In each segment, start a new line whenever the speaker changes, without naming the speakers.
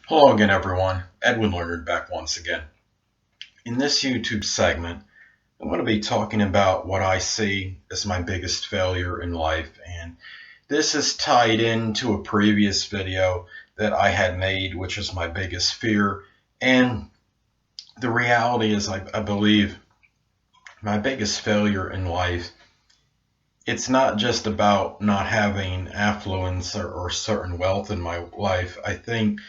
Hello again, everyone. Edwin Learnard back once again. In this YouTube segment, I'm going to be talking about what I see as my biggest failure in life. And this is tied into a previous video that I had made, which is my biggest fear. And the reality is, I believe my biggest failure in life, it's not just about not having affluence or certain wealth in my life. I think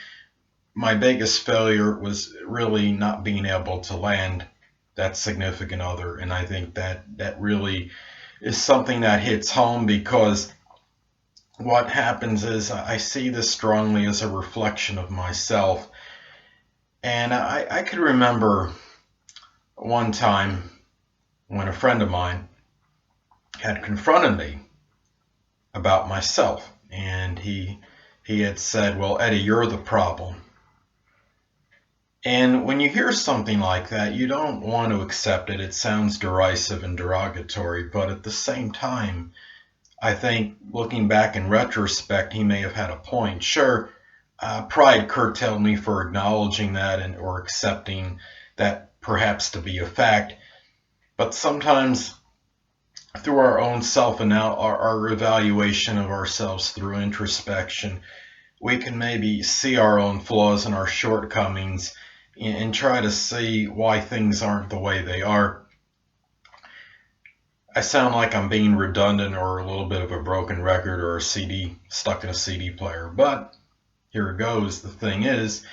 my biggest failure was really not being able to land that significant other. And I think that really is something that hits home because what happens is I see this strongly as a reflection of myself. And I could remember one time when a friend of mine had confronted me about myself. And he had said, "Well, Eddie, you're the problem." And when you hear something like that, you don't want to accept it. It sounds derisive and derogatory, but at the same time, I think looking back in retrospect, he may have had a point. Sure, pride curtailed me for acknowledging that and or accepting that perhaps to be a fact. But sometimes through our own our evaluation of ourselves through introspection, we can maybe see our own flaws and our shortcomings and try to see why things aren't the way they are. I sound like I'm being redundant or a little bit of a broken record or a CD stuck in a CD player, but here it goes. The thing is,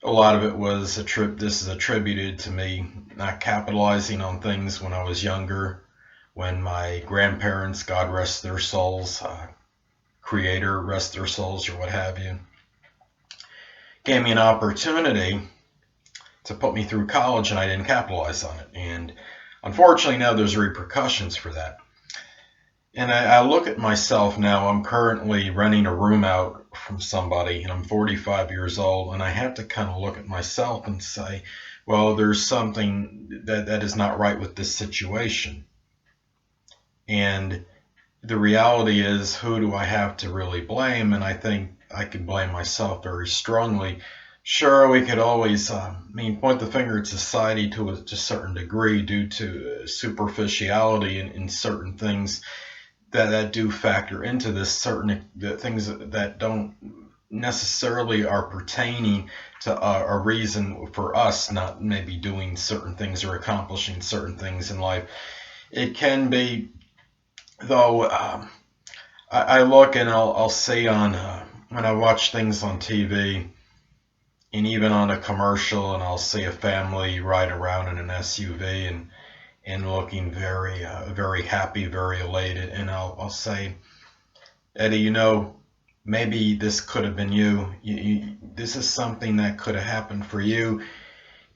a lot of it was this is attributed to me not capitalizing on things when I was younger, when my grandparents, God rest their souls, creator rest their souls, or what have you, gave me an opportunity to put me through college and I didn't capitalize on it. And unfortunately, now there's repercussions for that. And I look at myself now. I'm currently renting a room out from somebody, and I'm 45 years old, and I have to kind of look at myself and say, well, there's something that is not right with this situation. And the reality is, who do I have to really blame? And I think I can blame myself very strongly. Sure, we could always, point the finger at society to a certain degree due to superficiality in certain things that do factor into this, certain things that don't necessarily are pertaining to a reason for us not maybe doing certain things or accomplishing certain things in life. It can be, though. I look and I'll see on when I watch things on TV and even on a commercial, and I'll see a family ride around in an SUV and looking very happy, very elated, and I'll say, Eddie, maybe this could have been you. This is something that could have happened for you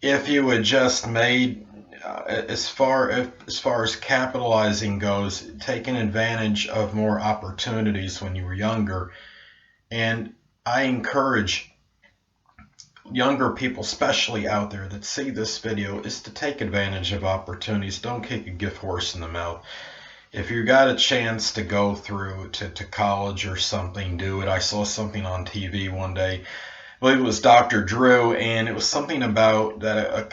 if you had just made as far as capitalizing goes, taking advantage of more opportunities when you were younger. And I encourage younger people, especially out there that see this video, is to take advantage of opportunities. Don't kick a gift horse in the mouth. If you got a chance to go through to college or something, do it. I saw something on TV one day. I believe it was Dr. Drew, and it was something about that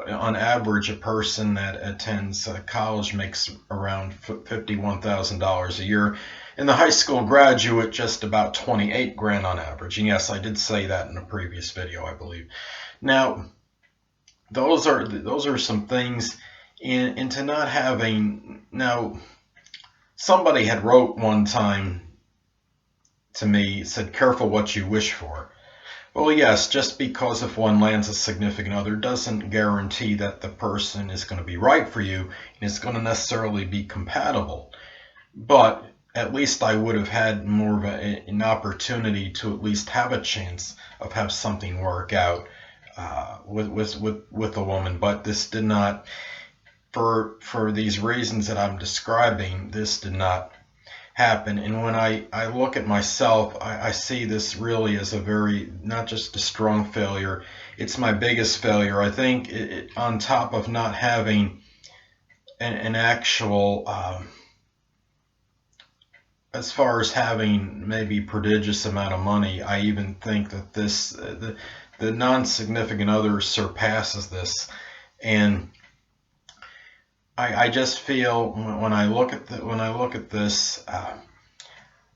on average, a person that attends college makes around $51,000 a year, and the high school graduate just about 28 grand on average. And yes, I did say that in a previous video, I believe. Now, those are some things, into not having now. Somebody had wrote one time to me, said, "Careful what you wish for." Well, yes, just because if one lands a significant other doesn't guarantee that the person is going to be right for you and is going to necessarily be compatible. But at least I would have had more of an opportunity to at least have a chance of have something work out with a woman. But this did not, for these reasons that I'm describing, this did not happen. And when I look at myself, I see this really as a very, not just a strong failure, it's my biggest failure. I think on top of not having an actual as far as having maybe prodigious amount of money, I even think that the non-significant other surpasses this. And I just feel when I look at this,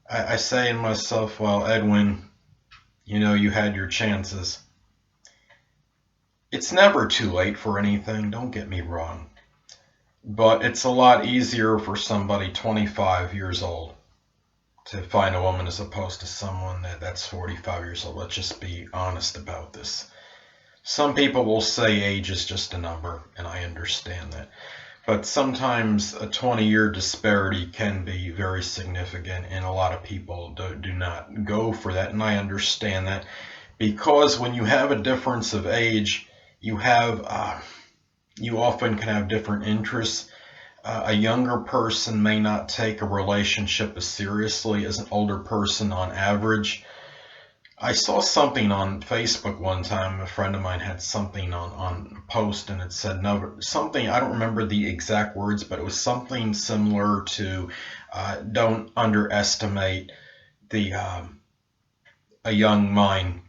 I say to myself, well, Edwin, you had your chances. It's never too late for anything, don't get me wrong. But it's a lot easier for somebody 25 years old to find a woman as opposed to someone that's 45 years old. Let's just be honest about this. Some people will say age is just a number, and I understand that. But sometimes a 20-year disparity can be very significant, and a lot of people do not go for that, and I understand that. Because when you have a difference of age, you often can have different interests. A younger person may not take a relationship as seriously as an older person on average. I saw something on Facebook one time. A friend of mine had something on a post, and it said something, I don't remember the exact words, but it was something similar to don't underestimate a young mind.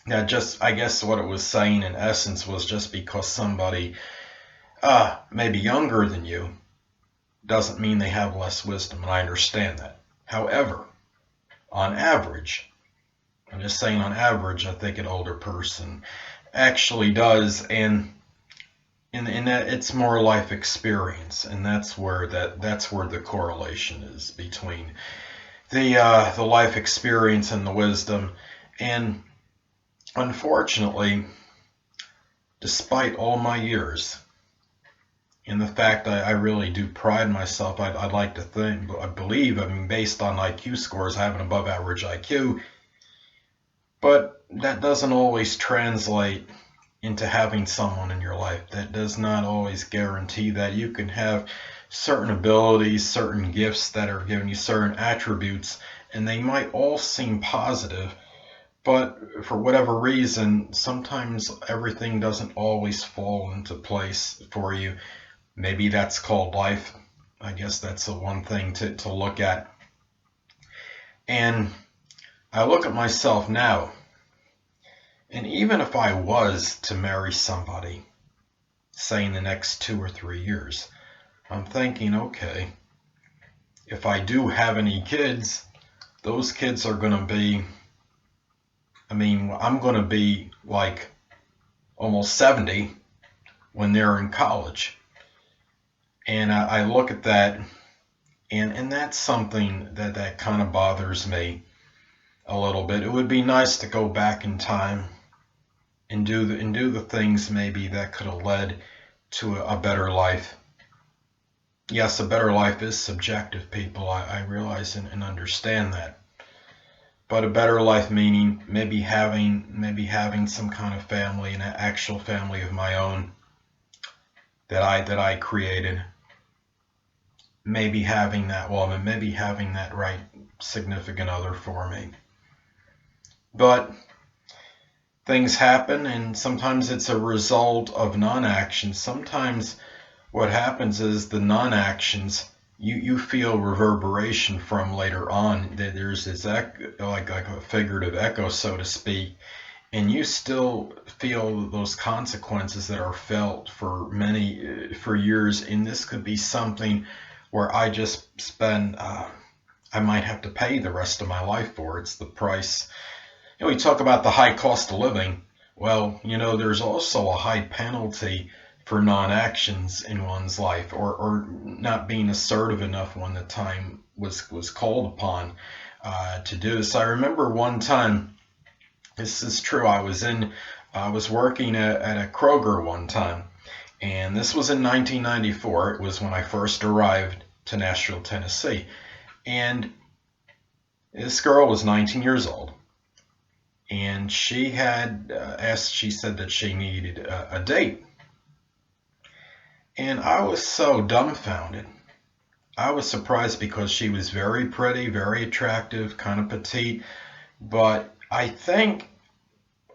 I guess what it was saying in essence was just because somebody maybe younger than you doesn't mean they have less wisdom, and I understand that. However, on average, I'm just saying on average, I think an older person actually does, and in that it's more life experience, and that's where the correlation is between the life experience and the wisdom. And unfortunately, despite all my years, and the fact I really do pride myself, I'd like to think, I believe, based on IQ scores, I have an above average IQ, but that doesn't always translate into having someone in your life. That does not always guarantee that. You can have certain abilities, certain gifts that are giving you certain attributes, and they might all seem positive, but for whatever reason, sometimes everything doesn't always fall into place for you. Maybe that's called life. I guess that's the one thing to look at. And I look at myself now, and even if I was to marry somebody, say in the next 2 or 3 years, I'm thinking, okay, if I do have any kids, those kids are going to be, I'm going to be like almost 70 when they're in college. And I look at that, and that's something that kind of bothers me a little bit. It would be nice to go back in time and do the things maybe that could have led to a better life. Yes, a better life is subjective, people. I realize and understand that. But a better life meaning maybe having some kind of family, an actual family of my own that I created. Maybe having that woman, maybe having that right significant other for me. But things happen, and sometimes it's a result of non-action. Sometimes what happens is the non-actions you feel reverberation from later on. There's this like a figurative echo, so to speak, and you still feel those consequences that are felt for years. And this could be something where I just spend, I might have to pay the rest of my life for. It's the price. We talk about the high cost of living. Well, there's also a high penalty for non-actions in one's life, or not being assertive enough when the time was called upon to do this. I remember one time, this is true, I was working at a Kroger one time, and this was in 1994. It was when I first arrived to Nashville, Tennessee. And this girl was 19 years old. And she had she said that she needed a date. And I was so dumbfounded. I was surprised because she was very pretty, very attractive, kind of petite. But I think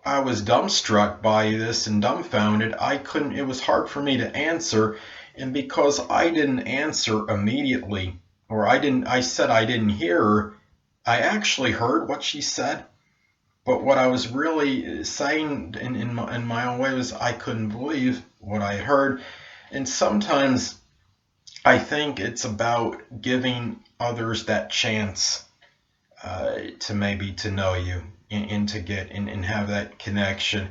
I was dumbstruck by this and dumbfounded. It was hard for me to answer. And because I didn't answer immediately or I said I didn't hear her. I actually heard what she said, but what I was really saying in my own way was I couldn't believe what I heard. And sometimes I think it's about giving others that chance to maybe to know you and to get and have that connection.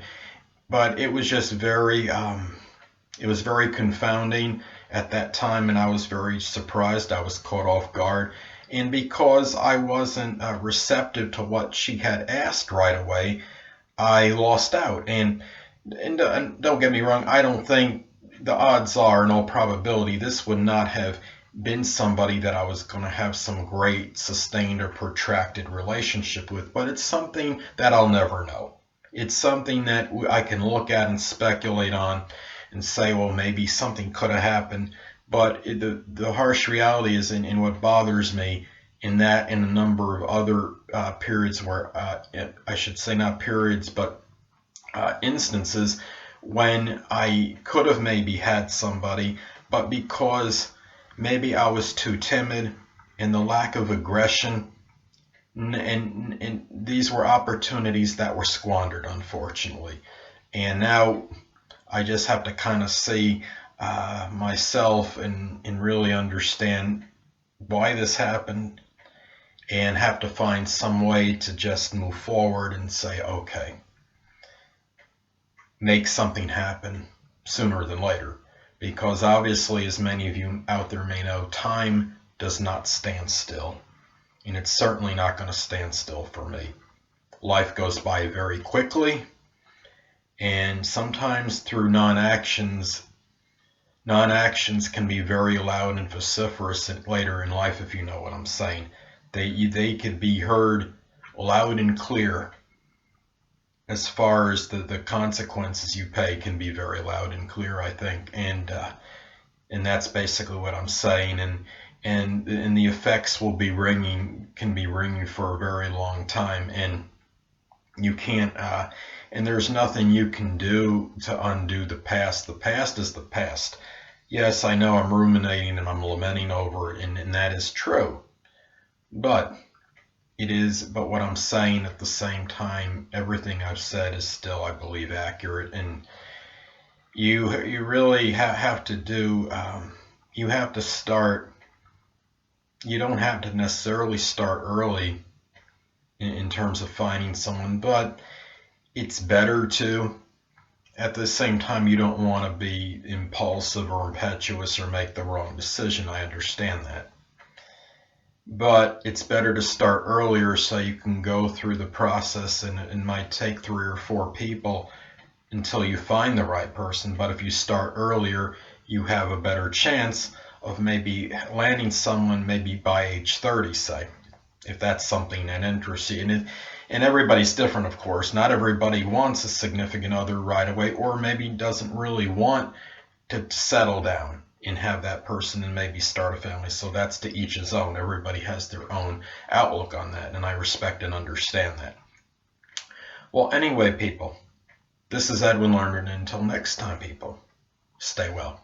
But it was just it was very confounding at that time, and I was very surprised. I was caught off guard. And because I wasn't receptive to what she had asked right away, I lost out. And don't get me wrong, I don't think the odds are, in all probability, this would not have been somebody that I was going to have some great sustained or protracted relationship with, but it's something that I'll never know. It's something that I can look at and speculate on and say, well, maybe something could have happened. But the harsh reality is, in what bothers me, in that and a number of other periods where, I should say not periods, but instances when I could have maybe had somebody, but because maybe I was too timid and the lack of aggression, and these were opportunities that were squandered, unfortunately. And now I just have to kind of see myself and really understand why this happened, and have to find some way to just move forward and say, okay, make something happen sooner than later. Because obviously, as many of you out there may know, time does not stand still. And it's certainly not going to stand still for me. Life goes by very quickly, and sometimes through non-actions can be very loud and vociferous later in life, if you know what I'm saying. They could be heard loud and clear. As far as the consequences you pay can be very loud and clear, I think, and that's basically what I'm saying. And the effects can be ringing for a very long time, and you can't and there's nothing you can do to undo the past. The past is the past. Yes, I know I'm ruminating and I'm lamenting over it, and that is true. But what I'm saying at the same time, everything I've said is still, I believe, accurate. And you really have to do, you have to start, you don't have to necessarily start early in terms of finding someone, but it's better to. At the same time, you don't want to be impulsive or impetuous or make the wrong decision. I understand that. But it's better to start earlier so you can go through the process, and it might take 3 or 4 people until you find the right person. But if you start earlier, you have a better chance of maybe landing someone maybe by age 30, say, if that's something that interests you. And everybody's different, of course. Not everybody wants a significant other right away, or maybe doesn't really want to settle down and have that person and maybe start a family. So that's to each his own. Everybody has their own outlook on that, and I respect and understand that. Well, anyway, people, this is Edwin Learnard, and until next time, people, stay well.